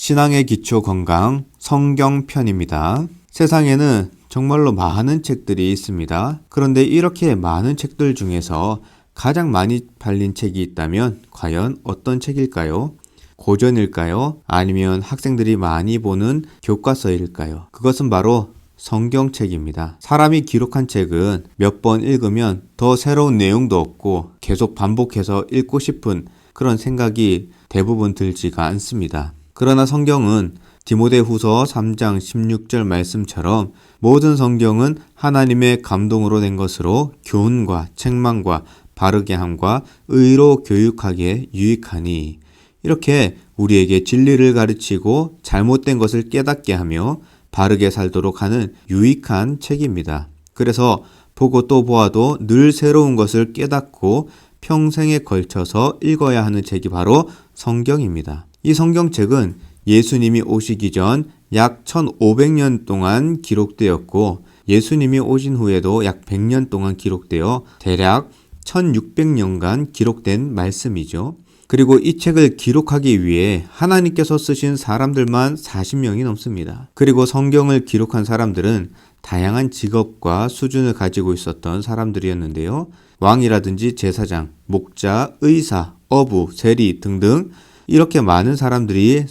신앙의 기초 건강 성경편입니다. 세상에는 정말로 많은 책들이 있습니다. 그런데 이렇게 많은 책들 중에서 가장 많이 팔린 책이 있다면 과연 어떤 책일까요? 고전일까요? 아니면 학생들이 많이 보는 교과서일까요? 그것은 바로 성경책입니다. 사람이 기록한 책은 몇 번 읽으면 더 새로운 내용도 없고 계속 반복해서 읽고 싶은 그런 생각이 대부분 들지가 않습니다. 그러나 성경은 디모데후서 3장 16절 말씀처럼 모든 성경은 하나님의 감동으로 된 것으로 교훈과 책망과 바르게 함과 의로 교육하기에 유익하니, 이렇게 우리에게 진리를 가르치고 잘못된 것을 깨닫게 하며 바르게 살도록 하는 유익한 책입니다. 그래서 보고 또 보아도 늘 새로운 것을 깨닫고 평생에 걸쳐서 읽어야 하는 책이 바로 성경입니다. 이 성경책은 예수님이 오시기 전 약 1500년 동안 기록되었고, 예수님이 오신 후에도 약 100년 동안 기록되어 대략 1600년간 기록된 말씀이죠. 그리고 이 책을 기록하기 위해 하나님께서 쓰신 사람들만 40명이 넘습니다. 그리고 성경을 기록한 사람들은 다양한 직업과 수준을 가지고 있었던 사람들이었는데요. 왕이라든지 제사장, 목자, 의사, 어부, 세리 등등 이렇게 많은 사람들이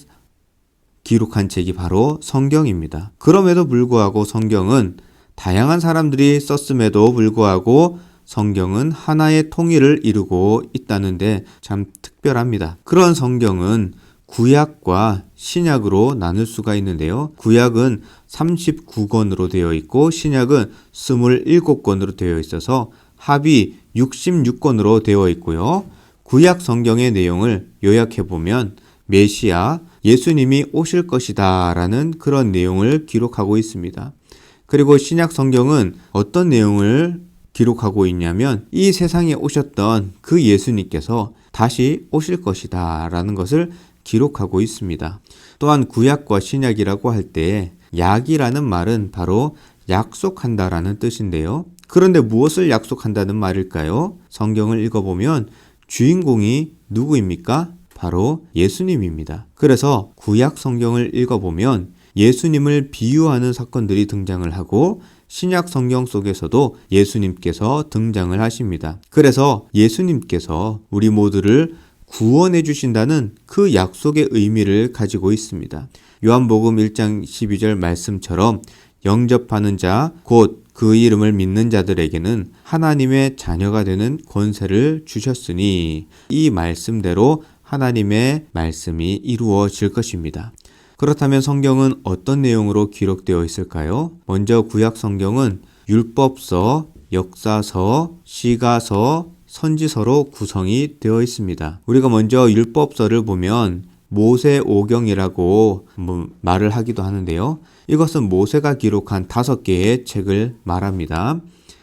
기록한 책이 바로 성경입니다. 그럼에도 불구하고 성경은 다양한 사람들이 썼음에도 불구하고 성경은 하나의 통일을 이루고 있다는데 참 특별합니다. 그런 성경은 구약과 신약으로 나눌 수가 있는데요. 구약은 39권으로 되어 있고 신약은 27권으로 되어 있어서 합이 66권으로 되어 있고요. 구약 성경의 내용을 요약해보면 메시아, 예수님이 오실 것이다 라는 그런 내용을 기록하고 있습니다. 그리고 신약 성경은 어떤 내용을 기록하고 있냐면 이 세상에 오셨던 그 예수님께서 다시 오실 것이다 라는 것을 기록하고 있습니다. 또한 구약과 신약이라고 할 때 약이라는 말은 바로 약속한다 라는 뜻인데요. 그런데 무엇을 약속한다는 말일까요? 성경을 읽어보면 주인공이 누구입니까? 바로 예수님입니다. 그래서 구약 성경을 읽어보면 예수님을 비유하는 사건들이 등장을 하고 신약 성경 속에서도 예수님께서 등장을 하십니다. 그래서 예수님께서 우리 모두를 구원해 주신다는 그 약속의 의미를 가지고 있습니다. 요한복음 1장 12절 말씀처럼 영접하는 자, 곧 그 이름을 믿는 자들에게는 하나님의 자녀가 되는 권세를 주셨으니, 이 말씀대로 하나님의 말씀이 이루어질 것입니다. 그렇다면 성경은 어떤 내용으로 기록되어 있을까요? 먼저 구약 성경은 율법서, 역사서, 시가서, 선지서로 구성이 되어 있습니다. 우리가 먼저 율법서를 보면 모세오경이라고 말을 하기도 하는데요. 이것은 모세가 기록한 5개의 책을 말합니다.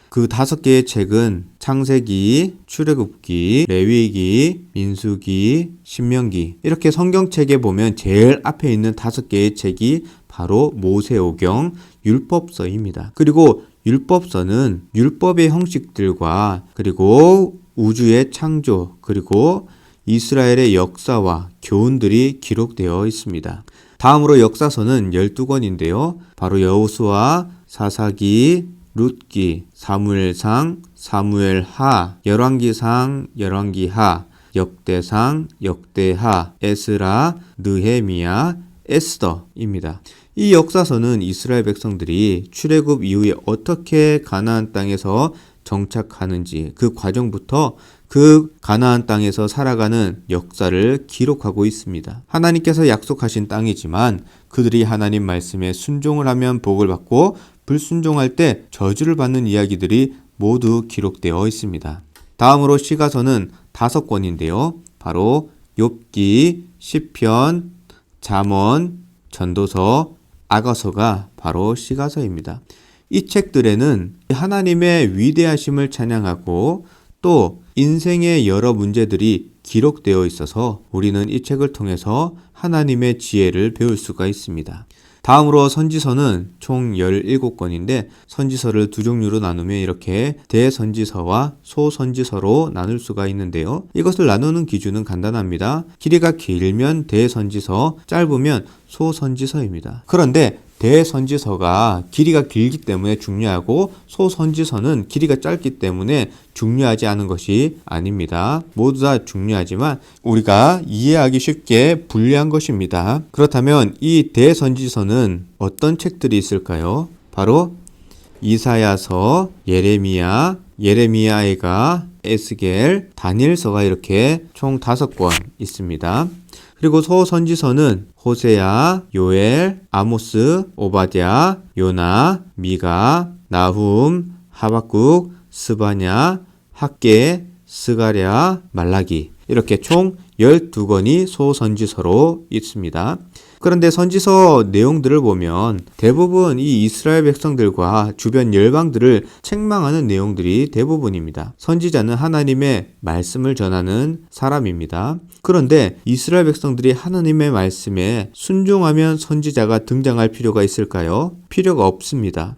그 5개의 책은 창세기, 출애굽기, 레위기, 민수기, 신명기, 이렇게 성경책에 보면 제일 앞에 있는 5개의 책이 바로 모세오경, 율법서입니다. 그리고 율법서는 율법의 형식들과 그리고 우주의 창조, 그리고 이스라엘의 역사와 교훈들이 기록되어 있습니다. 다음으로 역사서는 12권인데요. 바로 여호수아, 사사기, 룻기, 사무엘상, 사무엘하, 열왕기상, 열왕기하, 역대상, 역대하, 에스라, 느헤미야, 에스더입니다. 이 역사서는 이스라엘 백성들이 출애굽 이후에 어떻게 가나안 땅에서 정착하는지 그 과정부터 그 가나안 땅에서 살아가는 역사를 기록하고 있습니다. 하나님께서 약속하신 땅이지만 그들이 하나님 말씀에 순종을 하면 복을 받고 불순종할 때 저주를 받는 이야기들이 모두 기록되어 있습니다. 다음으로 시가서는 5권인데요. 바로 욥기, 시편, 잠언, 전도서, 아가서가 바로 시가서입니다. 이 책들에는 하나님의 위대하심을 찬양하고 또 인생의 여러 문제들이 기록되어 있어서 우리는 이 책을 통해서 하나님의 지혜를 배울 수가 있습니다. 다음으로 선지서는 총 17권인데 선지서를 두 종류로 나누면 이렇게 대선지서와 소선지서로 나눌 수가 있는데요. 이것을 나누는 기준은 간단합니다. 길이가 길면 대선지서, 짧으면 소선지서입니다. 그런데 대선지서가 길이가 길기 때문에 중요하고 소선지서는 길이가 짧기 때문에 중요하지 않은 것이 아닙니다. 모두 다 중요하지만 우리가 이해하기 쉽게 분리한 것입니다. 그렇다면 이 대선지서는 어떤 책들이 있을까요? 바로 이사야서, 예레미야가, 에스겔, 다니엘서가 이렇게 총 5권 있습니다. 그리고 소선지서는 호세야, 요엘, 아모스, 오바댜, 요나, 미가, 나훔, 하박국, 스바냐, 학개, 스가랴, 말라기 이렇게 총 12권이 소선지서로 있습니다. 그런데 선지서 내용들을 보면 대부분 이 이스라엘 백성들과 주변 열방들을 책망하는 내용들이 대부분입니다. 선지자는 하나님의 말씀을 전하는 사람입니다. 그런데 이스라엘 백성들이 하나님의 말씀에 순종하면 선지자가 등장할 필요가 있을까요? 필요가 없습니다.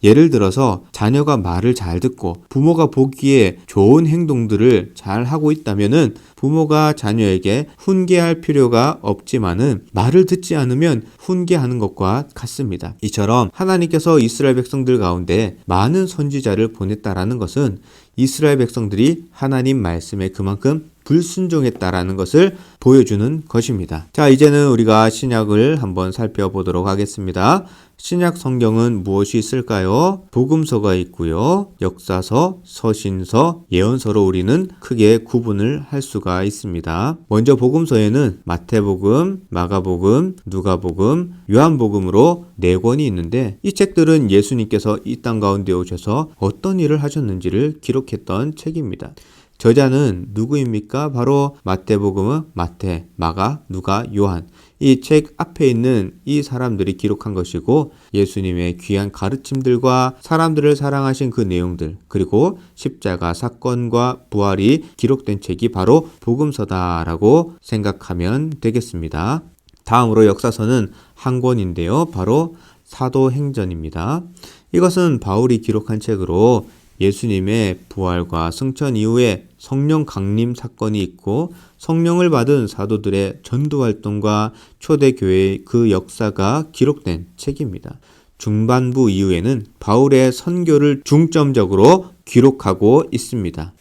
예를 들어서 자녀가 말을 잘 듣고 부모가 보기에 좋은 행동들을 잘 하고 있다면은 부모가 자녀에게 훈계할 필요가 없지만은 말을 듣지 않으면 훈계하는 것과 같습니다. 이처럼 하나님께서 이스라엘 백성들 가운데 많은 선지자를 보냈다라는 것은 이스라엘 백성들이 하나님 말씀에 그만큼 불순종했다라는 것을 보여주는 것입니다. 자, 이제는 우리가 신약을 한번 살펴보도록 하겠습니다. 신약 성경은 무엇이 있을까요? 복음서가 있고요. 역사서, 서신서, 예언서로 우리는 크게 구분을 할 수가 있습니다. 먼저 복음서에는 마태복음, 마가복음, 누가복음, 요한복음으로 4권이 있는데 이 책들은 예수님께서 이 땅 가운데 오셔서 어떤 일을 하셨는지를 기록했던 책입니다. 저자는 누구입니까? 바로 마태복음은 마태, 마가, 누가, 요한. 이 책 앞에 있는 이 사람들이 기록한 것이고 예수님의 귀한 가르침들과 사람들을 사랑하신 그 내용들 그리고 십자가 사건과 부활이 기록된 책이 바로 복음서다라고 생각하면 되겠습니다. 다음으로 역사서는 한 권인데요. 바로 사도행전입니다. 이것은 바울이 기록한 책으로 예수님의 부활과 승천 이후에 성령 강림 사건이 있고 성령을 받은 사도들의 전도 활동과 초대교회의 그 역사가 기록된 책입니다. 중반부 이후에는 바울의 선교를 중점적으로 기록하고 있습니다.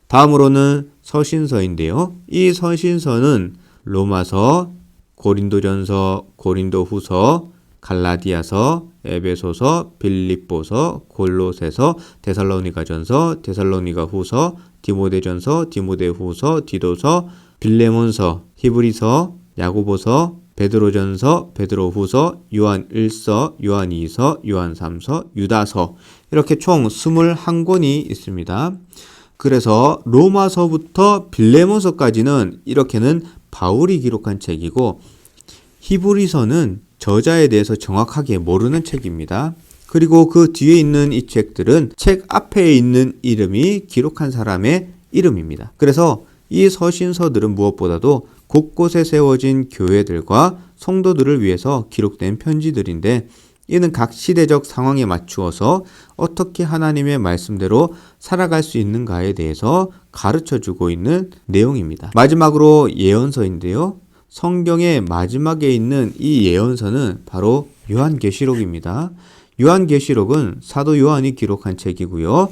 다음으로는 서신서인데요. 이 서신서는 로마서, 고린도전서, 고린도후서, 갈라디아서, 에베소서, 빌립보서, 골로새서, 데살로니가전서, 데살로니가후서, 디모데전서, 디모데후서, 디도서, 빌레몬서, 히브리서, 야고보서, 베드로전서, 베드로후서, 요한1서, 요한2서, 요한3서, 유다서 이렇게 총 21권이 있습니다. 그래서 로마서부터 빌레몬서까지는 이렇게는 바울이 기록한 책이고 히브리서는 저자에 대해서 정확하게 모르는 책입니다. 그리고 그 뒤에 있는 이 책들은 책 앞에 있는 이름이 기록한 사람의 이름입니다. 그래서 이 서신서들은 무엇보다도 곳곳에 세워진 교회들과 성도들을 위해서 기록된 편지들인데 이는 각 시대적 상황에 맞추어서 어떻게 하나님의 말씀대로 살아갈 수 있는가에 대해서 가르쳐주고 있는 내용입니다. 마지막으로 예언서인데요. 성경의 마지막에 있는 이 예언서는 바로 요한계시록입니다. 요한계시록은 사도 요한이 기록한 책이고요.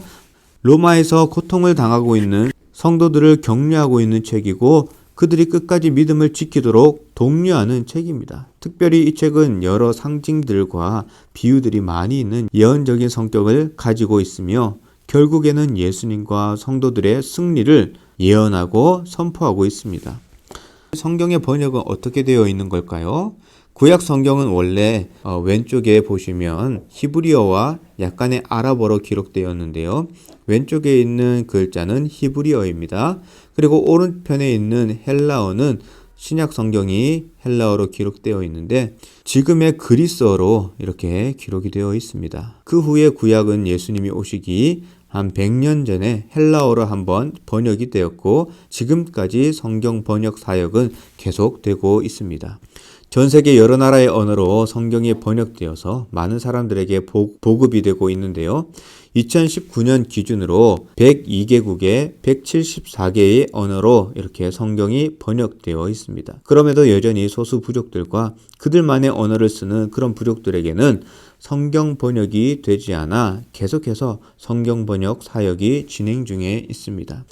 로마에서 고통을 당하고 있는 성도들을 격려하고 있는 책이고 그들이 끝까지 믿음을 지키도록 독려하는 책입니다. 특별히 이 책은 여러 상징들과 비유들이 많이 있는 예언적인 성격을 가지고 있으며 결국에는 예수님과 성도들의 승리를 예언하고 선포하고 있습니다. 성경의 번역은 어떻게 되어 있는 걸까요? 구약 성경은 원래 왼쪽에 보시면 히브리어와 약간의 아랍어로 기록되었는데요. 왼쪽에 있는 글자는 히브리어입니다. 그리고 오른편에 있는 헬라어는 신약 성경이 헬라어로 기록되어 있는데 지금의 그리스어로 이렇게 기록이 되어 있습니다. 그 후에 구약은 예수님이 오시기 한 100년 전에 헬라어로 한번 번역이 되었고 지금까지 성경 번역 사역은 계속되고 있습니다. 전 세계 여러 나라의 언어로 성경이 번역되어서 많은 사람들에게 보급이 되고 있는데요. 2019년 기준으로 102개국의 174개의 언어로 이렇게 성경이 번역되어 있습니다. 그럼에도 여전히 소수 부족들과 그들만의 언어를 쓰는 그런 부족들에게는 성경 번역이 되지 않아 계속해서 성경 번역 사역이 진행 중에 있습니다.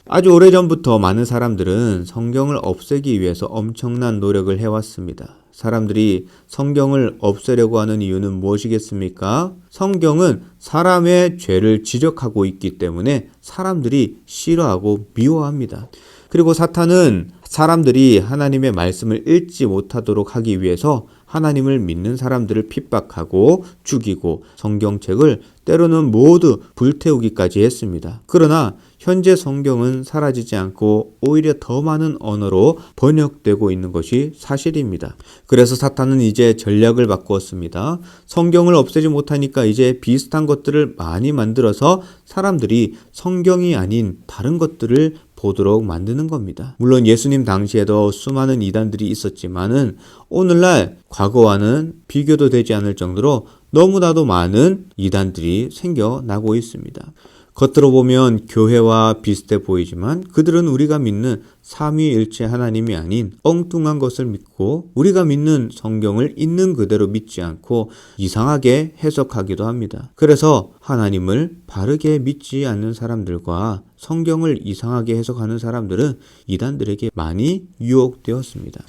아주 오래전부터 많은 사람들은 성경을 없애기 위해서 엄청난 노력을 해왔습니다. 사람들이 성경을 없애려고 하는 이유는 무엇이겠습니까? 성경은 사람의 죄를 지적하고 있기 때문에 사람들이 싫어하고 미워합니다. 그리고 사탄은 사람들이 하나님의 말씀을 읽지 못하도록 하기 위해서 하나님을 믿는 사람들을 핍박하고 죽이고 성경책을 때로는 모두 불태우기까지 했습니다. 그러나 현재 성경은 사라지지 않고 오히려 더 많은 언어로 번역되고 있는 것이 사실입니다. 그래서 사탄은 이제 전략을 바꾸었습니다. 성경을 없애지 못하니까 이제 비슷한 것들을 많이 만들어서 사람들이 성경이 아닌 다른 것들을 보도록 만드는 겁니다. 물론 예수님 당시에도 수많은 이단들이 있었지만은 오늘날 과거와는 비교도 되지 않을 정도로 너무나도 많은 이단들이 생겨나고 있습니다. 겉으로 보면 교회와 비슷해 보이지만 그들은 우리가 믿는 삼위일체 하나님이 아닌 엉뚱한 것을 믿고 우리가 믿는 성경을 있는 그대로 믿지 않고 이상하게 해석하기도 합니다. 그래서 하나님을 바르게 믿지 않는 사람들과 성경을 이상하게 해석하는 사람들은 이단들에게 많이 유혹되었습니다.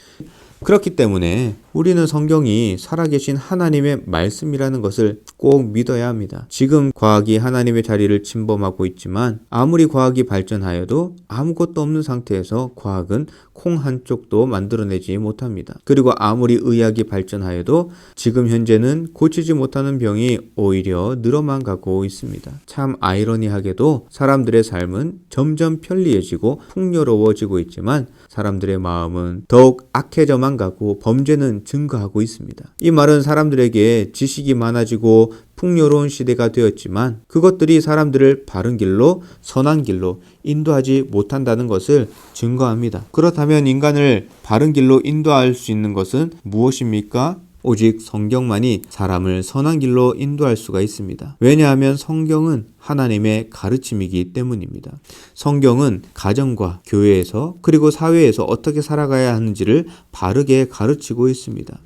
그렇기 때문에 우리는 성경이 살아계신 하나님의 말씀이라는 것을 꼭 믿어야 합니다. 지금 과학이 하나님의 자리를 침범하고 있지만 아무리 과학이 발전하여도 아무것도 없는 상태에서 과학은 콩 한 쪽도 만들어내지 못합니다. 그리고 아무리 의학이 발전하여도 지금 현재는 고치지 못하는 병이 오히려 늘어만 가고 있습니다. 참 아이러니하게도 사람들의 삶은 점점 편리해지고 풍요로워지고 있지만 사람들의 마음은 더욱 악해져만 가고 범죄는 증가하고 있습니다. 이 말은 사람들에게 지식이 많아지고 풍요로운 시대가 되었지만 그것들이 사람들을 바른 길로 선한 길로 인도하지 못한다는 것을 증거합니다. 그렇다면 인간을 바른 길로 인도할 수 있는 것은 무엇입니까? 오직 성경만이 사람을 선한 길로 인도할 수가 있습니다. 왜냐하면 성경은 하나님의 가르침이기 때문입니다. 성경은 가정과 교회에서 그리고 사회에서 어떻게 살아가야 하는지를 바르게 가르치고 있습니다.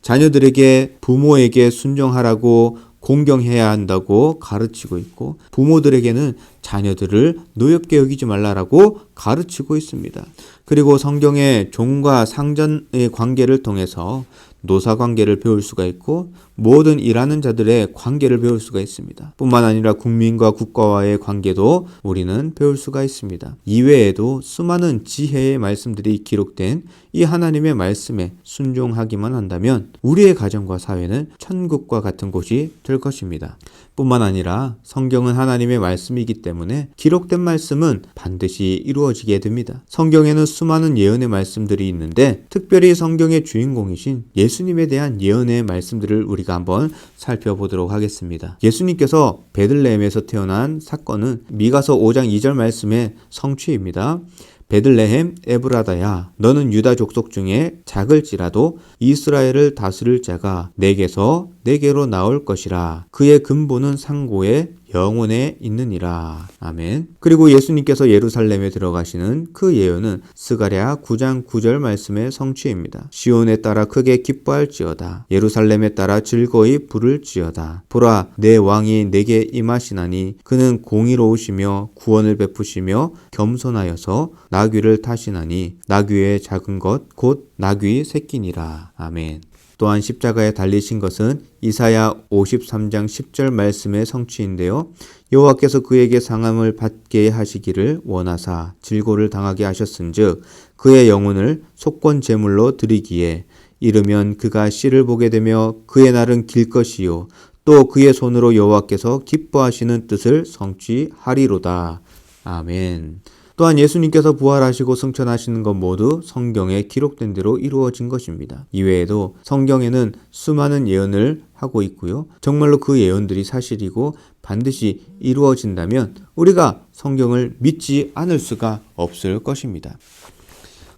자녀들에게 부모에게 순종하라고 공경해야 한다고 가르치고 있고 부모들에게는 자녀들을 노엽게 여기지 말라라고 가르치고 있습니다. 그리고 성경의 종과 상전의 관계를 통해서 노사 관계를 배울 수가 있고 모든 일하는 자들의 관계를 배울 수가 있습니다. 뿐만 아니라 국민과 국가와의 관계도 우리는 배울 수가 있습니다. 이외에도 수많은 지혜의 말씀들이 기록된 이 하나님의 말씀에 순종하기만 한다면 우리의 가정과 사회는 천국과 같은 곳이 될 것입니다. 뿐만 아니라 성경은 하나님의 말씀이기 때문에 기록된 말씀은 반드시 이루어지게 됩니다. 성경에는 수많은 예언의 말씀들이 있는데 특별히 성경의 주인공이신 예수님에 대한 예언의 말씀들을 우리가 한번 살펴보도록 하겠습니다. 예수님께서 베들레헴에서 태어난 사건은 미가서 5장 2절 말씀의 성취입니다. 베들레헴 에브라다야 너는 유다 족속 중에 작을지라도 이스라엘을 다스릴 자가 내게서 내게로 나올 것이라. 그의 근본은 상고에 영원에 있느니라. 아멘. 그리고 예수님께서 예루살렘에 들어가시는 그 예언은 스가랴 9장 9절 말씀의 성취입니다. 시온에 따라 크게 기뻐할지어다. 예루살렘에 따라 즐거이 부를지어다. 보라 내 왕이 내게 임하시나니 그는 공의로우시며 구원을 베푸시며 겸손하여서 나귀를 타시나니 나귀의 작은 것 곧 나귀 새끼니라. 아멘. 또한 십자가에 달리신 것은 이사야 53장 10절 말씀의 성취인데요. 여호와께서 그에게 상함을 받게 하시기를 원하사 질고를 당하게 하셨은즉 그의 영혼을 속건 제물로 드리기에 이르면 그가 씨를 보게 되며 그의 날은 길 것이요 또 그의 손으로 여호와께서 기뻐하시는 뜻을 성취하리로다. 아멘. 또한 예수님께서 부활하시고 승천하시는 것 모두 성경에 기록된 대로 이루어진 것입니다. 이외에도 성경에는 수많은 예언을 하고 있고요. 정말로 그 예언들이 사실이고 반드시 이루어진다면 우리가 성경을 믿지 않을 수가 없을 것입니다.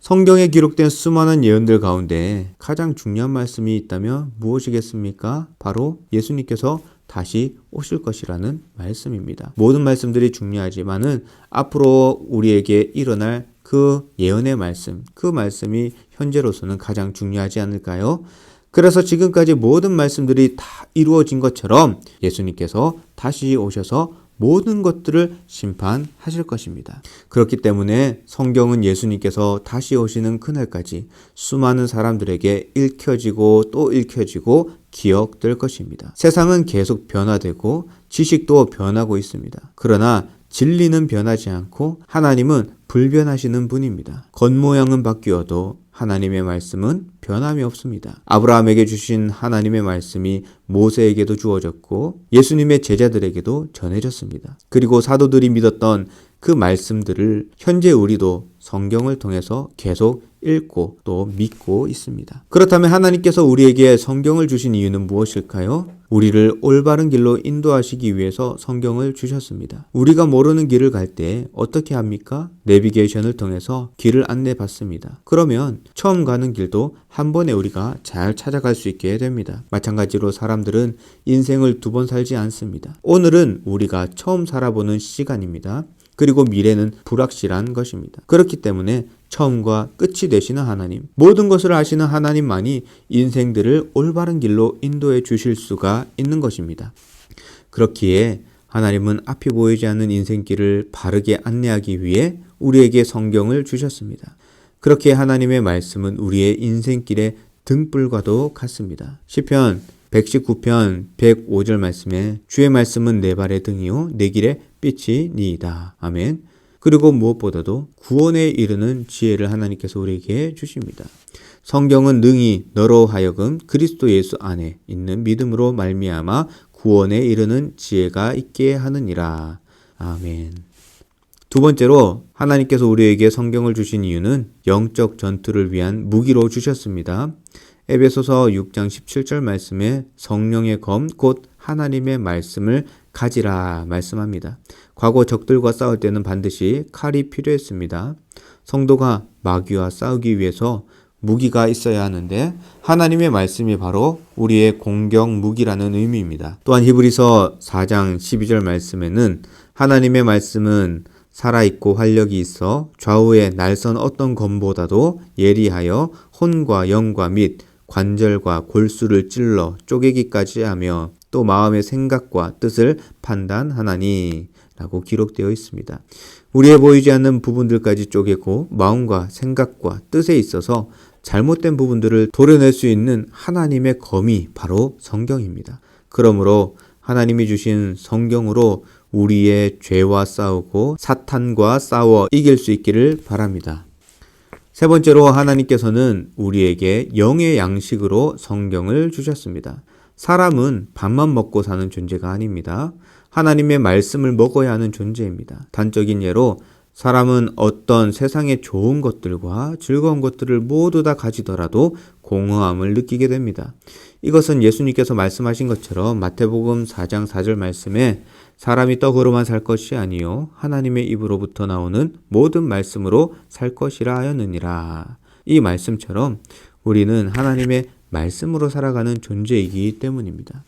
성경에 기록된 수많은 예언들 가운데 가장 중요한 말씀이 있다면 무엇이겠습니까? 바로 예수님께서 다시 오실 것이라는 말씀입니다. 모든 말씀들이 중요하지만은 앞으로 우리에게 일어날 그 예언의 말씀, 그 말씀이 현재로서는 가장 중요하지 않을까요? 그래서 지금까지 모든 말씀들이 다 이루어진 것처럼 예수님께서 다시 오셔서 모든 것들을 심판하실 것입니다. 그렇기 때문에 성경은 예수님께서 다시 오시는 그날까지 수많은 사람들에게 읽혀지고 또 읽혀지고 기억될 것입니다. 세상은 계속 변화되고 지식도 변하고 있습니다. 그러나 진리는 변하지 않고 하나님은 불변하시는 분입니다. 겉모양은 바뀌어도 하나님의 말씀은 변함이 없습니다. 아브라함에게 주신 하나님의 말씀이 모세에게도 주어졌고 예수님의 제자들에게도 전해졌습니다. 그리고 사도들이 믿었던 그 말씀들을 현재 우리도 성경을 통해서 계속 읽고 또 믿고 있습니다. 그렇다면 하나님께서 우리에게 성경을 주신 이유는 무엇일까요? 우리를 올바른 길로 인도하시기 위해서 성경을 주셨습니다. 우리가 모르는 길을 갈 때 어떻게 합니까? 내비게이션을 통해서 길을 안내받습니다. 그러면 처음 가는 길도 한 번에 우리가 잘 찾아갈 수 있게 됩니다. 마찬가지로 사람들은 인생을 두 번 살지 않습니다. 오늘은 우리가 처음 살아보는 시간입니다. 그리고 미래는 불확실한 것입니다. 그렇기 때문에 처음과 끝이 되시는 하나님, 모든 것을 아시는 하나님만이 인생들을 올바른 길로 인도해 주실 수가 있는 것입니다. 그렇기에 하나님은 앞이 보이지 않는 인생길을 바르게 안내하기 위해 우리에게 성경을 주셨습니다. 그렇게 하나님의 말씀은 우리의 인생길의 등불과도 같습니다. 시편 119편 105절 말씀에 주의 말씀은 내 발의 등이요 내 길의 빛이 니이다. 아멘. 그리고 무엇보다도 구원에 이르는 지혜를 하나님께서 우리에게 주십니다. 성경은 능히 너로 하여금 그리스도 예수 안에 있는 믿음으로 말미암아 구원에 이르는 지혜가 있게 하느니라. 아멘. 두 번째로 하나님께서 우리에게 성경을 주신 이유는 영적 전투를 위한 무기로 주셨습니다. 에베소서 6장 17절 말씀에 성령의 검 곧 하나님의 말씀을 가지라 말씀합니다. 과거 적들과 싸울 때는 반드시 칼이 필요했습니다. 성도가 마귀와 싸우기 위해서 무기가 있어야 하는데 하나님의 말씀이 바로 우리의 공격 무기라는 의미입니다. 또한 히브리서 4장 12절 말씀에는 하나님의 말씀은 살아있고 활력이 있어 좌우의 날선 어떤 검보다도 예리하여 혼과 영과 및 관절과 골수를 찔러 쪼개기까지 하며 또 마음의 생각과 뜻을 판단하나니 라고 기록되어 있습니다. 우리의 보이지 않는 부분들까지 쪼개고 마음과 생각과 뜻에 있어서 잘못된 부분들을 도려낼 수 있는 하나님의 검이 바로 성경입니다. 그러므로 하나님이 주신 성경으로 우리의 죄와 싸우고 사탄과 싸워 이길 수 있기를 바랍니다. 세 번째로 하나님께서는 우리에게 영의 양식으로 성경을 주셨습니다. 사람은 밥만 먹고 사는 존재가 아닙니다. 하나님의 말씀을 먹어야 하는 존재입니다. 단적인 예로 사람은 어떤 세상의 좋은 것들과 즐거운 것들을 모두 다 가지더라도 공허함을 느끼게 됩니다. 이것은 예수님께서 말씀하신 것처럼 마태복음 4장 4절 말씀에 사람이 떡으로만 살 것이 아니요 하나님의 입으로부터 나오는 모든 말씀으로 살 것이라 하였느니라. 이 말씀처럼 우리는 하나님의 말씀으로 살아가는 존재이기 때문입니다.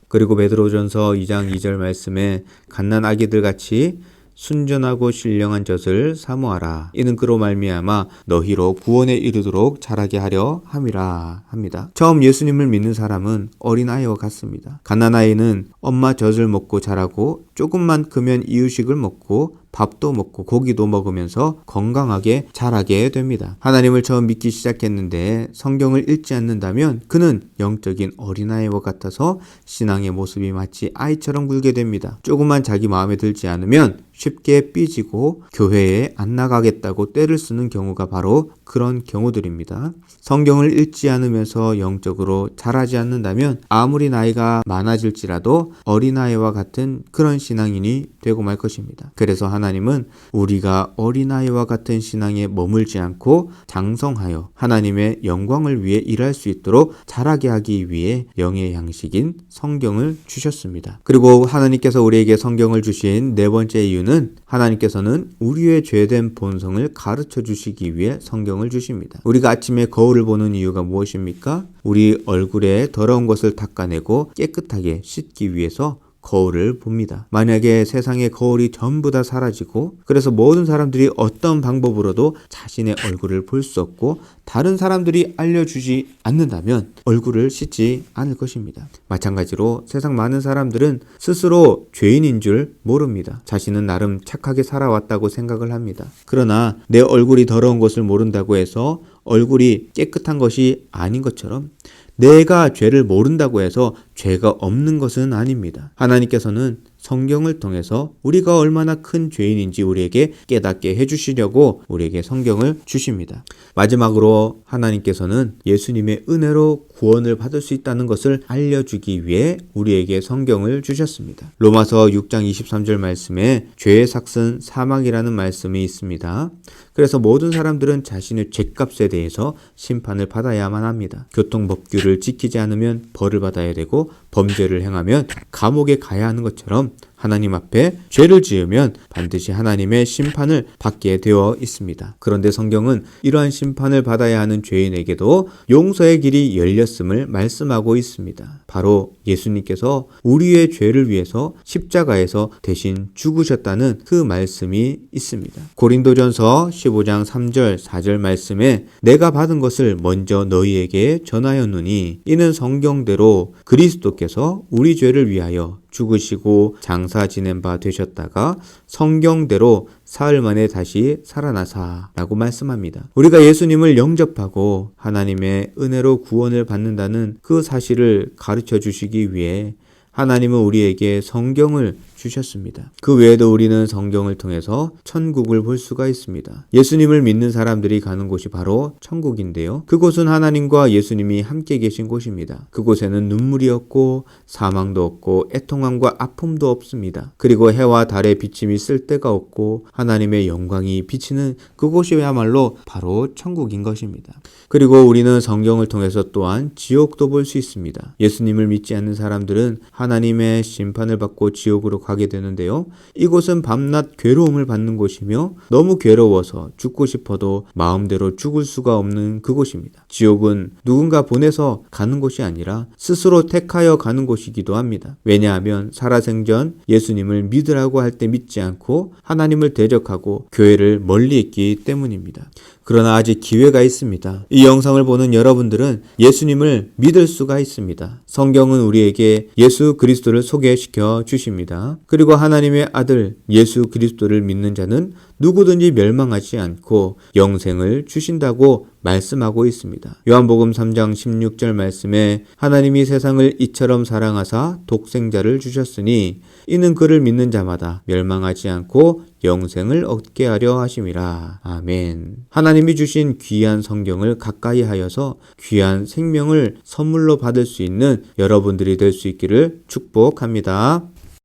그리고 베드로전서 2장 2절 말씀에 갓난 아기들 같이 순전하고 신령한 젖을 사모하라. 이는 그로 말미암아 너희로 구원에 이르도록 자라게 하려 함이라 합니다. 처음 예수님을 믿는 사람은 어린아이와 같습니다. 갓난아이는 엄마 젖을 먹고 자라고 조금만 크면 이유식을 먹고 밥도 먹고 고기도 먹으면서 건강하게 자라게 됩니다. 하나님을 처음 믿기 시작했는데 성경을 읽지 않는다면 그는 영적인 어린아이와 같아서 신앙의 모습이 마치 아이처럼 굴게 됩니다. 조금만 자기 마음에 들지 않으면 쉽게 삐지고 교회에 안 나가겠다고 떼를 쓰는 경우가 바로 그런 경우들입니다. 성경을 읽지 않으면서 영적으로 자라지 않는다면 아무리 나이가 많아질지라도 어린아이와 같은 그런 신앙인이 되고 말 것입니다. 그래서 하나님은 우리가 어린아이와 같은 신앙에 머물지 않고 장성하여 하나님의 영광을 위해 일할 수 있도록 자라게 하기 위해 영의 양식인 성경을 주셨습니다. 그리고 하나님께서 우리에게 성경을 주신 네 번째 이유는 이유는 하나님께서는 우리의 죄된 본성을 가르쳐 주시기 위해 성경을 주십니다. 우리가 아침에 거울을 보는 이유가 무엇입니까? 우리 얼굴에 더러운 것을 닦아내고 깨끗하게 씻기 위해서 거울을 봅니다. 만약에 세상의 거울이 전부 다 사라지고 그래서 모든 사람들이 어떤 방법으로도 자신의 얼굴을 볼 수 없고 다른 사람들이 알려주지 않는다면 얼굴을 씻지 않을 것입니다. 마찬가지로 세상 많은 사람들은 스스로 죄인인 줄 모릅니다. 자신은 나름 착하게 살아왔다고 생각을 합니다. 그러나 내 얼굴이 더러운 것을 모른다고 해서 얼굴이 깨끗한 것이 아닌 것처럼 내가 죄를 모른다고 해서 죄가 없는 것은 아닙니다. 하나님께서는 성경을 통해서 우리가 얼마나 큰 죄인인지 우리에게 깨닫게 해주시려고 우리에게 성경을 주십니다. 마지막으로 하나님께서는 예수님의 은혜로 구원을 받을 수 있다는 것을 알려주기 위해 우리에게 성경을 주셨습니다. 로마서 6장 23절 말씀에 죄의 삭은 사망이라는 말씀이 있습니다. 그래서 모든 사람들은 자신의 죄값에 대해서 심판을 받아야만 합니다. 교통법규를 지키지 않으면 벌을 받아야 되고 범죄를 행하면 감옥에 가야 하는 것처럼 하나님 앞에 죄를 지으면 반드시 하나님의 심판을 받게 되어 있습니다. 그런데 성경은 이러한 심판을 받아야 하는 죄인에게도 용서의 길이 열렸음을 말씀하고 있습니다. 바로 예수님께서 우리의 죄를 위해서 십자가에서 대신 죽으셨다는 그 말씀이 있습니다. 고린도전서 15장 3절 4절 말씀에 내가 받은 것을 먼저 너희에게 전하였노니 이는 성경대로 그리스도께서 우리 죄를 위하여 죽으시고 장사 지낸 바 되셨다가 성경대로 사흘 만에 다시 살아나사 라고 말씀합니다. 우리가 예수님을 영접하고 하나님의 은혜로 구원을 받는다는 그 사실을 가르쳐 주시기 위해 하나님은 우리에게 성경을 주셨습니다. 그 외에도 우리는 성경을 통해서 천국을 볼 수가 있습니다. 예수님을 믿는 사람들이 가는 곳이 바로 천국인데요. 그곳은 하나님과 예수님이 함께 계신 곳입니다. 그곳에는 눈물이 없고 사망도 없고 애통함과 아픔도 없습니다. 그리고 해와 달의 비침이 쓸 데가 없고 하나님의 영광이 비치는 그곳이야말로 바로 천국인 것입니다. 그리고 우리는 성경을 통해서 또한 지옥도 볼 수 있습니다. 예수님을 믿지 않는 사람들은 하나님의 심판을 받고 지옥으로 가게 되는데요. 이곳은 밤낮 괴로움을 받는 곳이며 너무 괴로워서 죽고 싶어도 마음대로 죽을 수가 없는 그곳입니다. 지옥은 누군가 보내서 가는 곳이 아니라 스스로 택하여 가는 곳이기도 합니다. 왜냐하면 살아생전 예수님을 믿으라고 할 때 믿지 않고 하나님을 대적하고 교회를 멀리했기 때문입니다. 그러나 아직 기회가 있습니다. 이 영상을 보는 여러분들은 예수님을 믿을 수가 있습니다. 성경은 우리에게 예수 그리스도를 소개시켜 주십니다. 그리고 하나님의 아들 예수 그리스도를 믿는 자는 누구든지 멸망하지 않고 영생을 주신다고 말씀하고 있습니다. 요한복음 3장 16절 말씀에 하나님이 세상을 이처럼 사랑하사 독생자를 주셨으니 이는 그를 믿는 자마다 멸망하지 않고 영생을 얻게 하려 하심이라. 아멘. 하나님이 주신 귀한 성경을 가까이 하여서 귀한 생명을 선물로 받을 수 있는 여러분들이 될 수 있기를 축복합니다.